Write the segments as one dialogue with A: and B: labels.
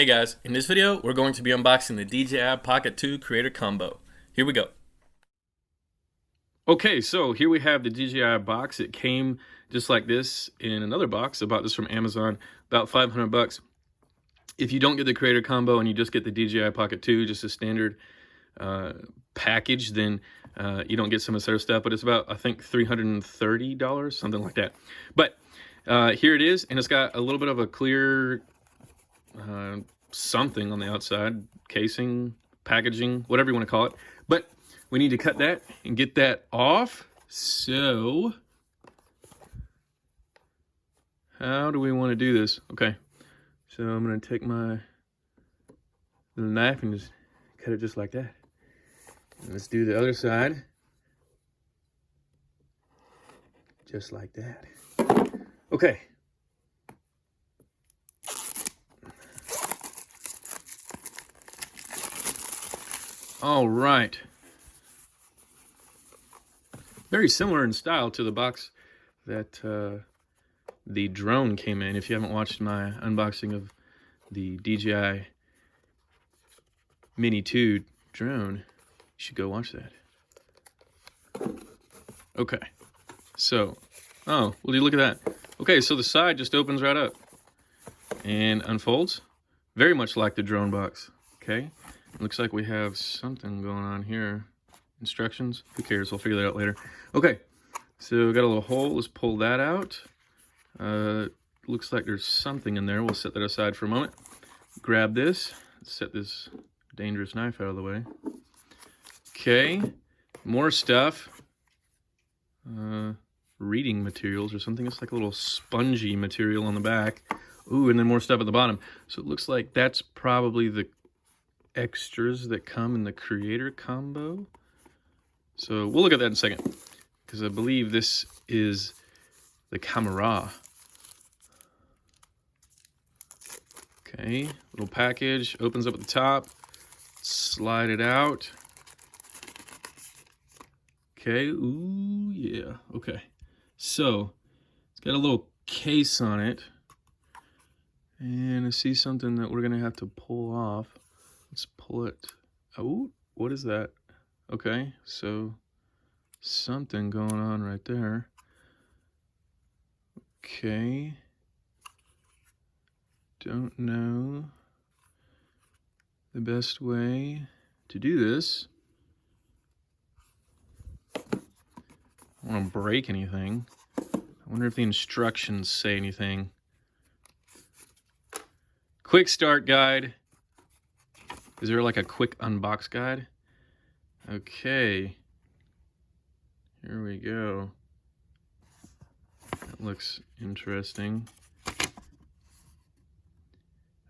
A: Hey guys, in this video we're going to be unboxing the DJI Pocket 2 Creator Combo. Here we go. Okay, so here we have the DJI box. It came just like this in another box. I bought this from Amazon, about 500 bucks. If you don't get the Creator Combo and you just get the DJI Pocket 2, just a standard package, then you don't get some of this other stuff, but it's about, I think, $330, something like that. But here it is, and it's got a little bit of a clear something on the outside, casing, packaging, whatever you want to call it. But we need to cut that and get that off. So how do we want to do this? Okay, so I'm going to take my little knife and just cut it just like that. And let's do the other side just like that. Okay. All right. Very similar in style to the box that the drone came in. If you haven't watched my unboxing of the DJI Mini 2 drone, you should go watch that. Okay. So, oh, will you look at that? Okay, so the side just opens right up and unfolds, very much like the drone box. Okay. Looks like we have something going on here. Instructions? Who cares? We'll figure that out later. Okay, so we got a little hole. Let's pull that out. Looks like there's something in there. We'll set that aside for a moment. Grab this. Set this dangerous knife out of the way. Okay, more stuff. Reading materials or something. It's like a little spongy material on the back. Ooh, and then more stuff at the bottom. So it looks like that's probably the extras that come in the Creator Combo. So we'll look at that in a second, because I believe this is the camera. Okay, little package, opens up at the top, slide it out. Okay, ooh, yeah, okay. So, it's got a little case on it, and I see something that we're gonna have to pull off. Let's pull it. Oh, what is that? Okay, so something going on right there. Okay. Don't know the best way to do this. I don't want to break anything. I wonder if the instructions say anything. Quick start guide. Is there like a quick unbox guide? Okay. Here we go. That looks interesting.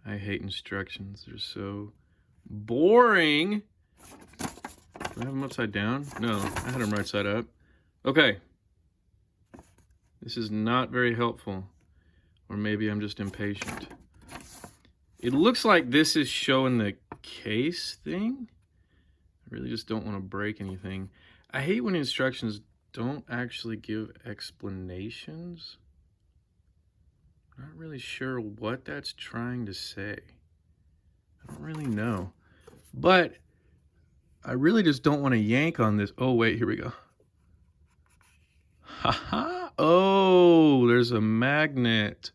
A: I hate instructions. They're so boring. Do I have them upside down? No, I had them right side up. Okay. This is not very helpful. Or maybe I'm just impatient. It looks like this is showing the case thing. I really just don't want to break anything. I hate when instructions don't actually give explanations. I'm not really sure what that's trying to say. I don't really know. But I really just don't want to yank on this. Oh, wait, here we go. Haha. Oh, there's a magnet.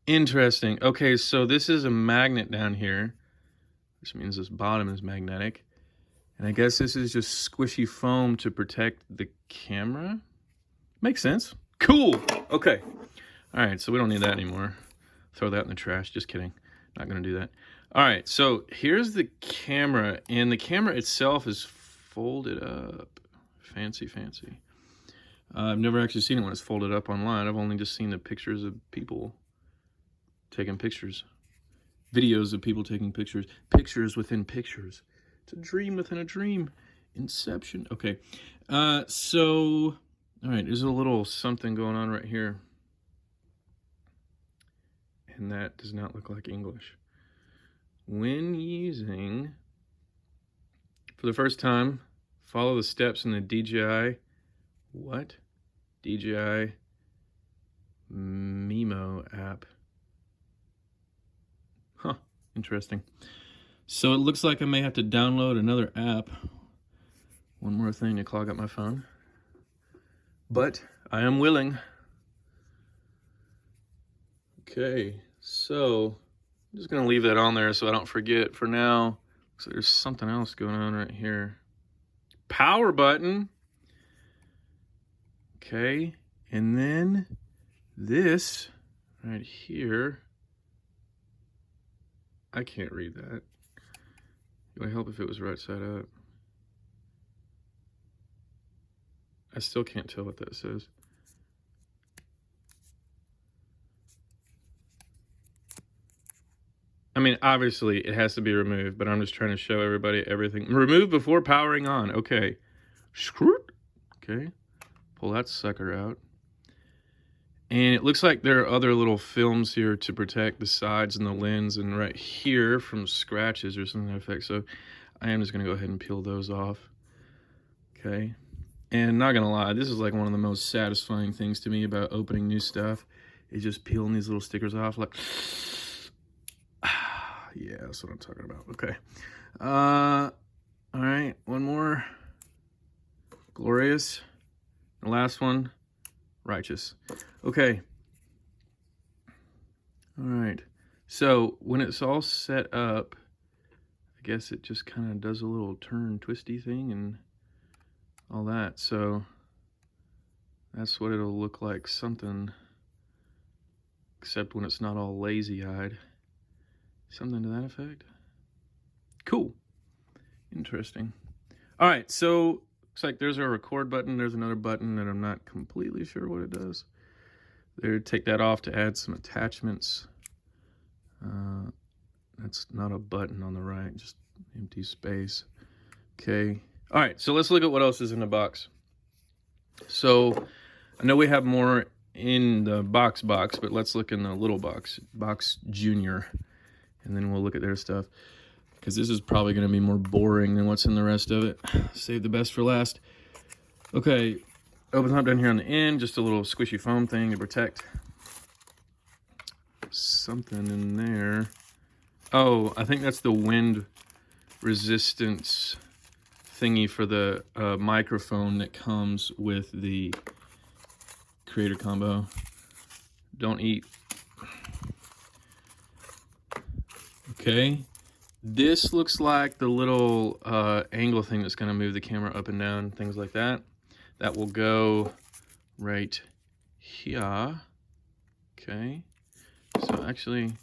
A: Interesting. Okay, so this is a magnet down here, which means this bottom is magnetic. And I guess this is just squishy foam to protect the camera. Makes sense. Cool. Okay. All right, so we don't need that anymore. Throw that in the trash. Just kidding. Not going to do that. All right, so here's the camera, and the camera itself is folded up. Fancy, fancy. I've never actually seen it when it's folded up online. I've only just seen the pictures of people taking pictures. Videos of people taking pictures. Pictures within pictures. It's a dream within a dream. Inception. Okay. So, all right, there's a little something going on right here. And that does not look like English. When using, for the first time, follow the steps in the DJI, what? DJI Mimo app. Interesting. So it looks like I may have to download another app. One more thing to clog up my phone. But I am willing. Okay, so I'm just gonna leave that on there so I don't forget for now. So there's something else going on right here. Power button. Okay, and then this right here. I can't read that. It would help if it was right side up. I still can't tell what that says. I mean, obviously it has to be removed, but I'm just trying to show everybody everything. Remove before powering on. Okay. Screw. Okay. Pull that sucker out. And it looks like there are other little films here to protect the sides and the lens and right here from scratches or something like that. So I am just going to go ahead and peel those off. Okay. And not going to lie, this is like one of the most satisfying things to me about opening new stuff is just peeling these little stickers off. Like, yeah, that's what I'm talking about. Okay. All right, one more. Glorious. The last one, righteous. Okay. All right. So when it's all set up, I guess it just kind of does a little turn twisty thing and all that. So that's what it'll look like, something, except when it's not all lazy-eyed. Something to that effect. Cool. Interesting. All right, so looks like there's a record button. There's another button that I'm not completely sure what it does. There, take that off to add some attachments. That's not a button on the right, just empty space. Okay. All right, so let's look at what else is in the box. So I know we have more in the box, but let's look in the little box Junior. And then we'll look at their stuff, because this is probably going to be more boring than what's in the rest of it. Save the best for last. Okay, opens up down here on the end, just a little squishy foam thing to protect. Something in there. Oh, I think that's the wind resistance thingy for the microphone that comes with the Creator Combo. Don't eat. Okay, this looks like the little angle thing that's going to move the camera up and down, things like that. That will go right here. Okay, so actually,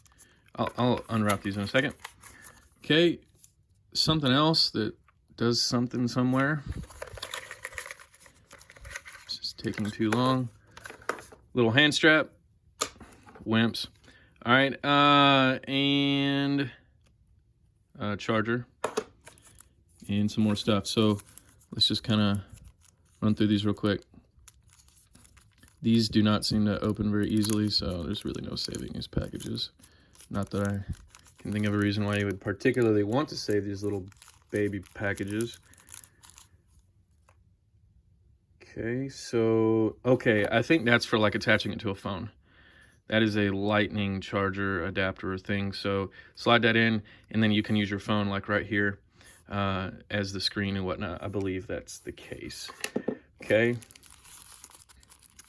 A: I'll unwrap these in a second. Okay, something else that does something somewhere. It's just taking too long. Little hand strap. Wimps. All right, and a charger and some more stuff. So let's just kind of run through these real quick. These do not seem to open very easily, so there's really no saving these packages. Not that I can think of a reason why you would particularly want to save these little baby packages. Okay, so, okay, I think that's for like attaching it to a phone. That is a lightning charger adapter thing. So slide that in, and then you can use your phone like right here as the screen and whatnot. I believe that's the case. Okay.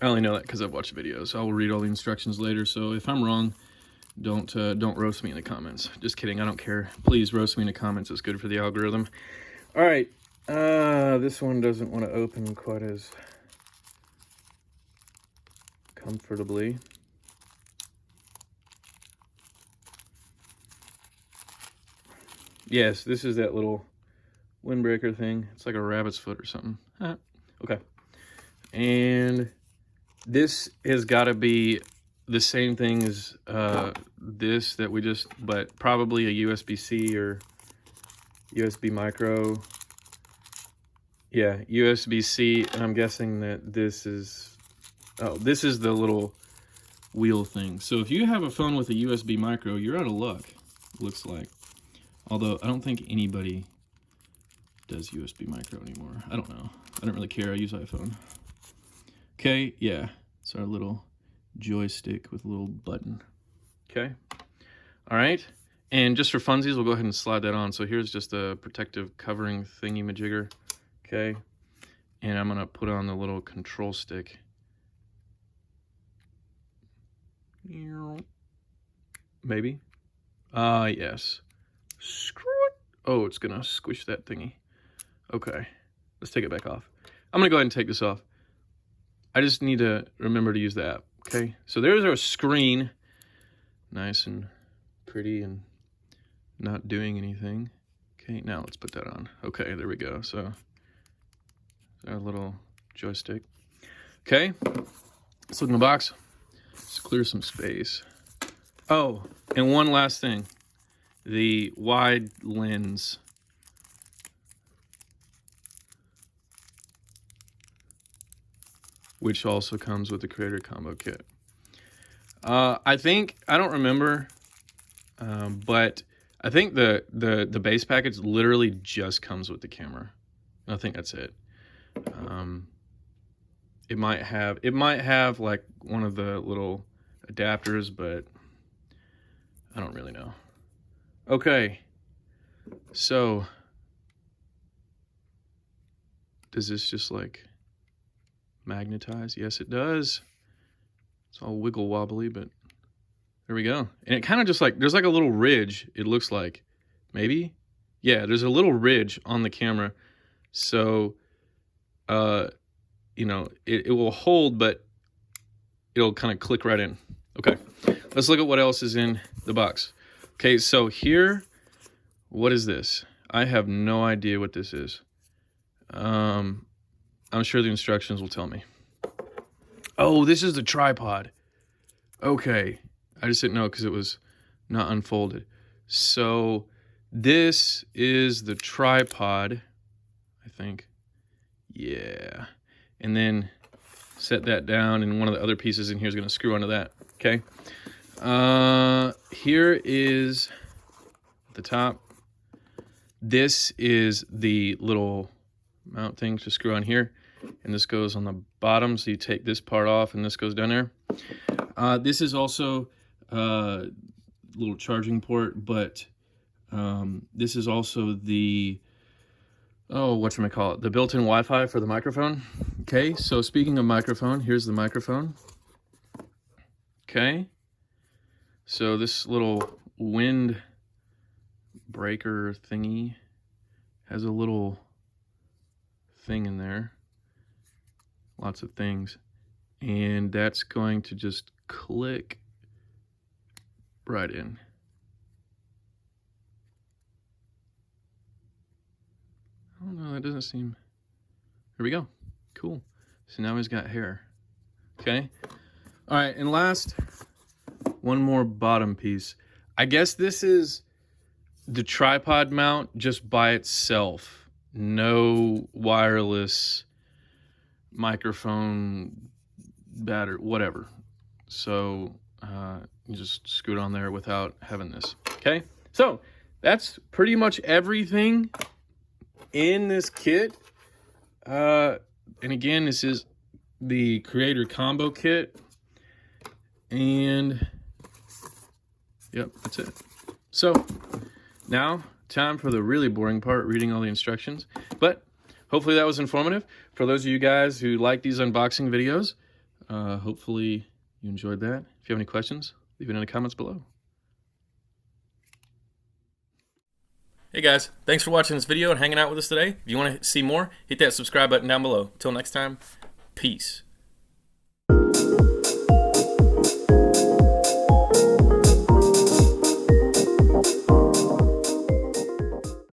A: I only know that because I've watched videos. I will read all the instructions later. So if I'm wrong, don't roast me in the comments. Just kidding. I don't care. Please roast me in the comments. It's good for the algorithm. All right. This one doesn't want to open quite as comfortably. Yes, this is that little windbreaker thing. It's like a rabbit's foot or something. Okay. And this has got to be the same thing as this that we just, but probably a USB-C or USB micro. Yeah, USB-C, and I'm guessing that this is, oh, this is the little wheel thing. So if you have a phone with a USB micro, you're out of luck, looks like. Although I don't think anybody does USB micro anymore. I don't know. I don't really care. I use iPhone. Okay, yeah. It's our little joystick with a little button. Okay. All right. And just for funsies, we'll go ahead and slide that on. So here's just a protective covering thingy-majigger, okay? And I'm gonna put on the little control stick. Maybe. Yes. Screw it. Oh, it's gonna squish that thingy. Okay, let's take it back off. I'm gonna go ahead and take this off. I just need to remember to use the app, okay? So there's our screen. Nice and pretty and not doing anything. Okay, now let's put that on. Okay, there we go. So our little joystick. Okay, let's look in the box. Let's clear some space. Oh, and one last thing. The wide lens. Which also comes with the Creator Combo Kit. I don't remember, but I think the base package literally just comes with the camera. I think that's it. It might have like one of the little adapters, but I don't really know. Okay, so does this just like magnetize? Yes, it does. It's all wiggle wobbly, but there we go. And it kind of just like, there's like a little ridge, it looks like. Maybe? Yeah, there's a little ridge on the camera. So, you know, it will hold, but it'll kind of click right in. Okay, let's look at what else is in the box. Okay, so here, what is this? I have no idea what this is. I'm sure the instructions will tell me. Oh, this is the tripod. Okay, I just didn't know because it was not unfolded. So this is the tripod, I think. Yeah. And then set that down, and one of the other pieces in here is going to screw onto that. Okay. Here is the top. This is the little mount thing to screw on here, and this goes on the bottom, so you take this part off and this goes down there. This is also a little charging port, but this is also the the built-in Wi-Fi for the microphone. Okay, so speaking of microphone, here's the microphone. Okay, so this little wind breaker thingy has a little thing in there, lots of things, and that's going to just click right in. I don't know, that doesn't seem, there we go, cool. So now he's got hair. Okay, all right, and last, one more bottom piece. I guess this is the tripod mount just by itself. No wireless microphone, battery, whatever. So you just screw it on there without having this. Okay, so that's pretty much everything in this kit. And again, this is the Creator Combo Kit. And yep, that's it. So now, time for the really boring part, reading all the instructions. But hopefully that was informative. For those of you guys who like these unboxing videos, hopefully you enjoyed that. If you have any questions, leave it in the comments below. Hey guys, thanks for watching this video and hanging out with us today. If you want to see more, hit that subscribe button down below. Until next time, peace.